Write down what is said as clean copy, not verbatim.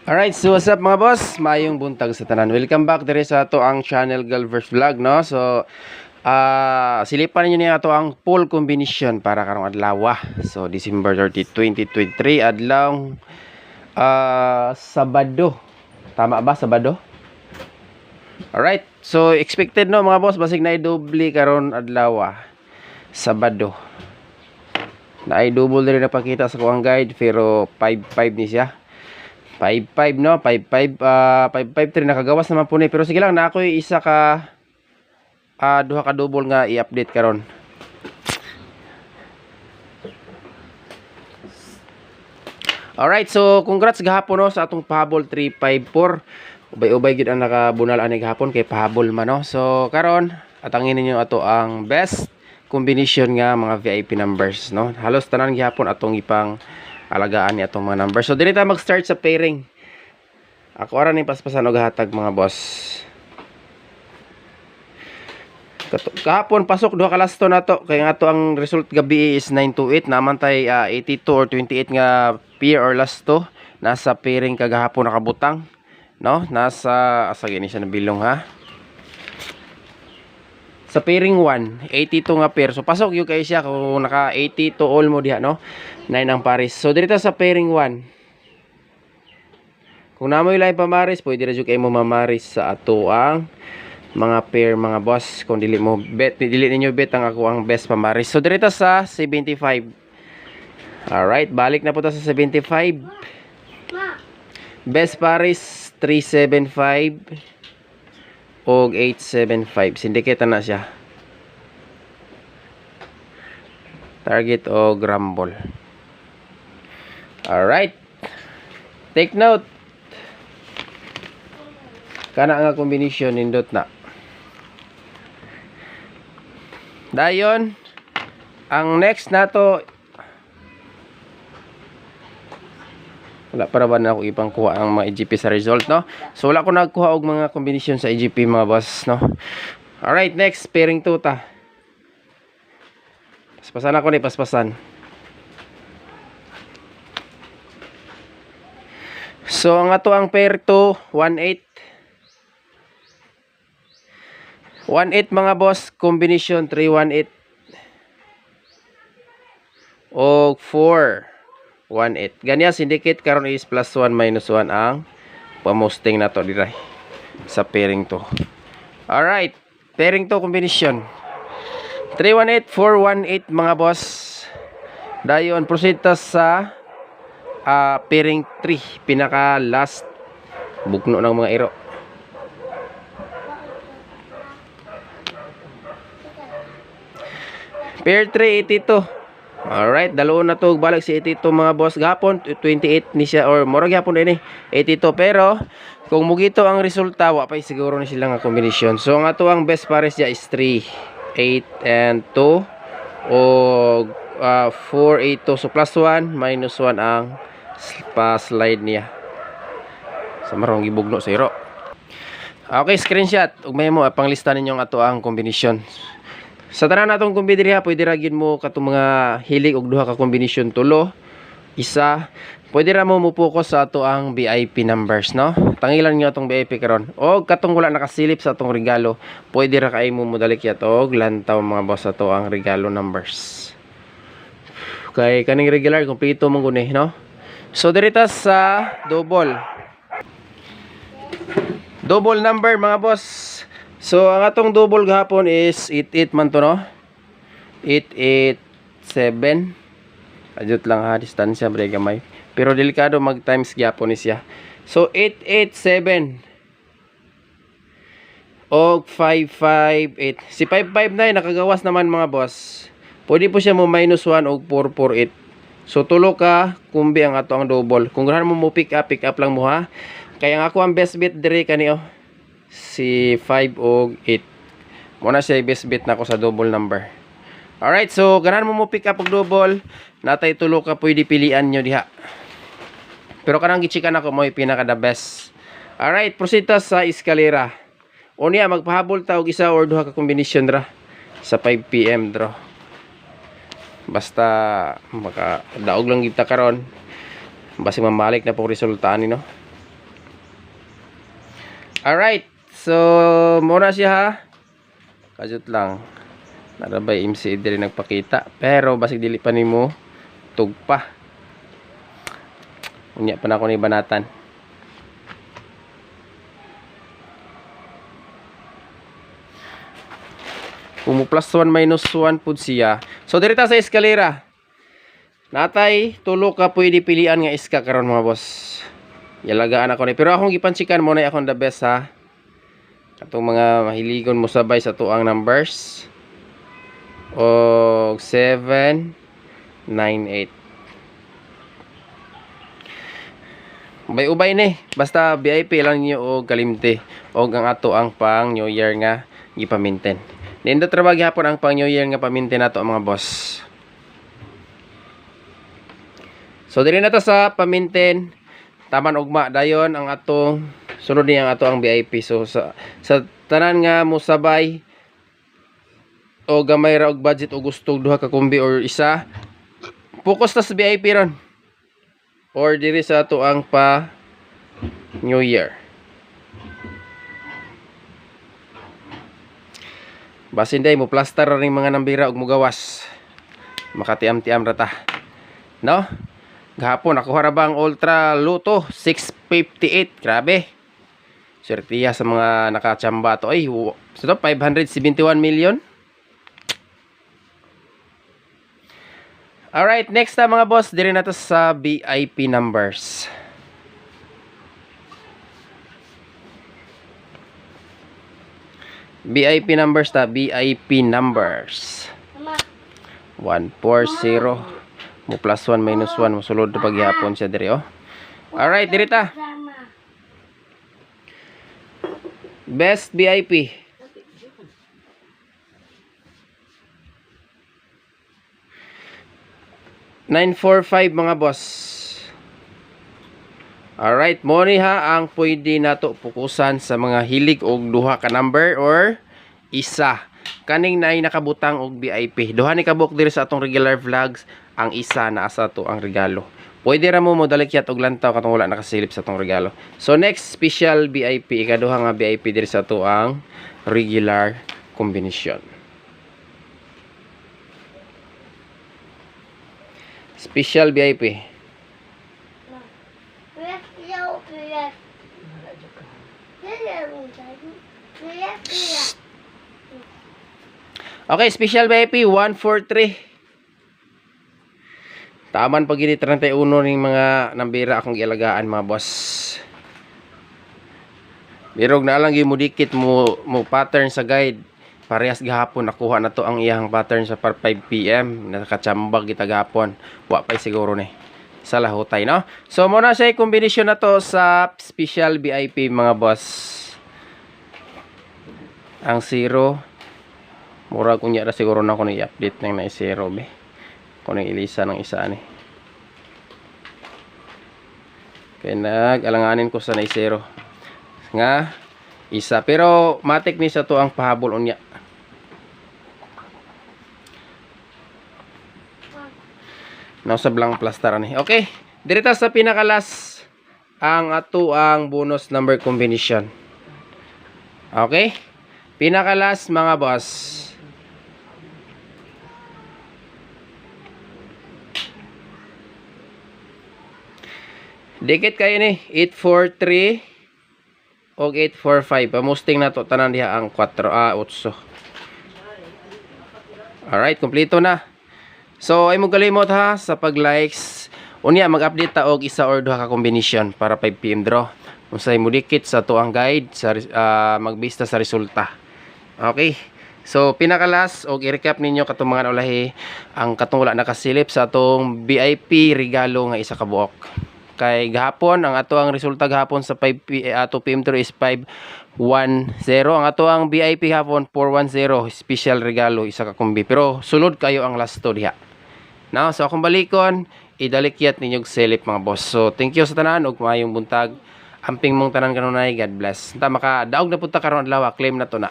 Alright, so what's up mga boss? Mayong buntag sa tanan. Welcome back diri sa ato ang channel Galvers Vlog, no? So, silipan niyo niya ato ang full combination para karong adlaw. So, December 30, 2023, adlaw Sabado. Tama ba, Sabado? Alright, so expected no mga boss, basig na i-double karon adlaw Sabado. Na i-double rin napakita sa kuang guide, pero 5-5 ni siya. 5-5 no, 5-5 5-5 3 nakagawas naman po ni, pero sige lang na ako isa ka duha ka double nga i-update karon. Alright, so congrats gahapon no sa atong pahabol 354. Ubay-ubay gid ang nakabunal ani gahapon kay pahabol man no. So karon atangin ninyo ato ang best combination nga mga VIP numbers no. Halos tanan gihapon atong ipang alagaan ni atong mga numbers. So dili ta mag-start sa pairing. Ako ara ni paspasan og hatag mga boss. Kahapon pasok duha ka lasto nato kay nga ato ang result gabi is 928, naman tay 82 or 28 nga pair or lasto. Nasa pairing kagahapon nakabutang no. Nasa asa gini siya nabilong ha. Sa pairing 1, 82 nga pair. So pasok yung kay siya kung naka 82 all mo diha no. 9 ang pares. So dito sa pairing 1. Kung namoy lain pamaris, pwede ra jud kay mo mamaris sa ato ang mga pair mga boss. Kung dili mo bet, dili ninyo bet ang ako ang best pamaris. So dito sa 75. Alright, balik na po ta sa 75. Best paris 375 og 875. Syndicate na siya. Target o Grumble. Alright. Take note. Kana nga combination nindot na. Dayon, ang next nato, wala para ba na ako ipangkuha ang mga EGP sa result no. So wala ko nagkuha og mga combination sa EGP mga boss no. Alright, next pairing 2 ta. Paspasan ako ni paspasan. So ang ato ang pair 2 18 mga boss, combination 318 o 418. Ganyan syndicate karon is plus 1 minus 1 ang pamosting na to diray sa pairing 2. Alright, pairing 2 combination 318 418 mga boss. Dayon proceed ta sa pairing 3, pinaka last bugno ng mga iro. Pair 382. Alright, dalawa na to balik si 82 mga boss. Gapon 28 ni siya or mura gyapon din 82, pero kung mugito ang resulta wa pa siguro ni sila nga combination. So ang ato ang best pares dia is 3 8 and 2 o 4 8 2. So plus 1 minus 1 ang pa-slide niya. Sa marong gibugno sa iro. Okay, screenshot ug memo panglista ninyo ang ato ang combination. Sa tanan natong kumbidiriha, pwede ra gyud mo katong mga hilig og duha ka combination tulo, isa. Pwede ra mo focus sa ato ang VIP numbers no. Tangilan niyo atong VIP karon. Og katong wala nakasilip sa atong regalo, pwede ra kay mo modalik yat og lantaw mga boss ato ang regalo numbers. Kay kaning regular kompleto mong guni no. So dirita sa double number mga boss. So ang atong double gahapon is 88 man to no. 887. Adjust lang ha, distansya bre gamay. Pero delikado mag times gyapon ni siya. So 887 og 558. Si 559 nakagawas naman mga boss. Pwede po siya mo minus 1 og 448. So tulo ka kumbi ang ato ang double. Kung ganahan mo pick up lang mo ha. Kaya ang ako ang best bet dire kani oh. Si 5 og 8. Muna siya best bet na ako sa double number. Alright, so ganahan mo pick up og double. Natay tulo ka pwede pilian nyo diha. Pero kanang gichikan ako mo pinaka the best. Alright, proceed ta sa eskalera. Unya magpahabol ta og isa or duha ka combination dra sa 5 PM draw. Basta maka daog lang kita karon. Basta mamalik na po resulta ni no. Alright. So, muna siya ha. Kajut lang. Narabay MC diri nagpakita. Pero basig dili pa nimo tugpa. Unya pa na ako ni banatan. Kung mo plus 1 minus 1 pud siya. So diri ta sa eskalera. Natay tulo ka pwede pilian nga iska karon mga boss. Yalagaan ako ni pero akong gipansikan mo na akong the best ha. Katong mga mahiligon mo sabay sa tuang numbers. O 7 9 8. Ubay-ubay ni. Basta VIP lang niyo o kalimte. O ang ato ang pang New Year nga gipaminten. Nindot trabaho gihapon ang pang New Year nga paminten nato mga boss. So diri na ta sa paminten. Taman ugma dayon ang atong sunod ni ang ato ang VIP. So sa tanan nga mo sabay o gamay ra og budget o gusto duha ka kumbi or isa. Focus ta sa VIP ron. Or diri sa ato ang pa New Year. Basin day mo plaster ring mga nambira og mugawas. Makatiam-tiam ra ta. No? Gahapon ako harabang Ultra Luto 658. Grabe. Sertiya sa mga nakachamba to. Ay, so 571 million. Alright, next na mga boss, dire na to sa VIP numbers. VIP numbers ta, VIP numbers. 140 mo plus 1 minus 1 mo sulod pag yapon siya dire oh. Alright, dire ta. Best VIP. $945 mga boss. Alright, mo ni ha ang pwede nato pukusan sa mga hilig og duha ka number or isa. Kaning naay nakabutang og VIP. Duha ni kabuk diri sa atong regular vlogs, ang isa na asa to ang regalo. Pwede ra mo dalikyat og lantaw katong wala nakasilip sa atong regalo. So next special VIP, ikaduha nga VIP diri sa to ang regular combination. Special VIP. Okay, special VIP 143. Taman pag ini 31 ning mga nambira akong gialagaan mga boss. Birog na lang gyud mo dikit mo pattern sa guide. Parehas gahapon nakuha na to ang iyang pattern sa 5 PM. Nakachambag kita gahapon. Wa pay siguro ni. Sa lahutay no. So mo na siya kombinasyon na to sa special VIP mga boss. Ang 0 mura kunya ra siguro na ko ni update nang na 0 be. Kung ilisa ng isa ni. Kaya nag-alanganin ko sa na 0 nga isa pero matik ni sa to ang pahabol unya. Nausa blang plaster ni. Okay, direta sa pinakalas ang ato ang bonus number combination. Okay? Pinakalas mga boss. Dikit kayo ni 843 o 845. Pamusting na to tanan diha ang 8. Alright, kompleto na. So ay mo kalimot ha sa pag-likes. Unya mag-update ta og isa or duha ka combination para 5 PM draw. Unsay mo dikit sa tuang guide sa magbista sa resulta. Okay. So pinakalas og i-recap ninyo katong mga ulahi ang katong wala nakasilip sa atong VIP regalo nga isa ka buok. Kay gahapon ang ato ang resulta gahapon sa 2 PM draw is 510. Ang ato ang VIP gahapon 410 special regalo isa ka kumbi. Pero sulod kayo ang last to diha. Now, so akong balikon, idalikyat ninyong selip mga boss. So, thank you sa tanan ug maayong buntag. Amping mong tanan kanunay, God bless. Ta maka daog na punta karon adlaw, claim na to na.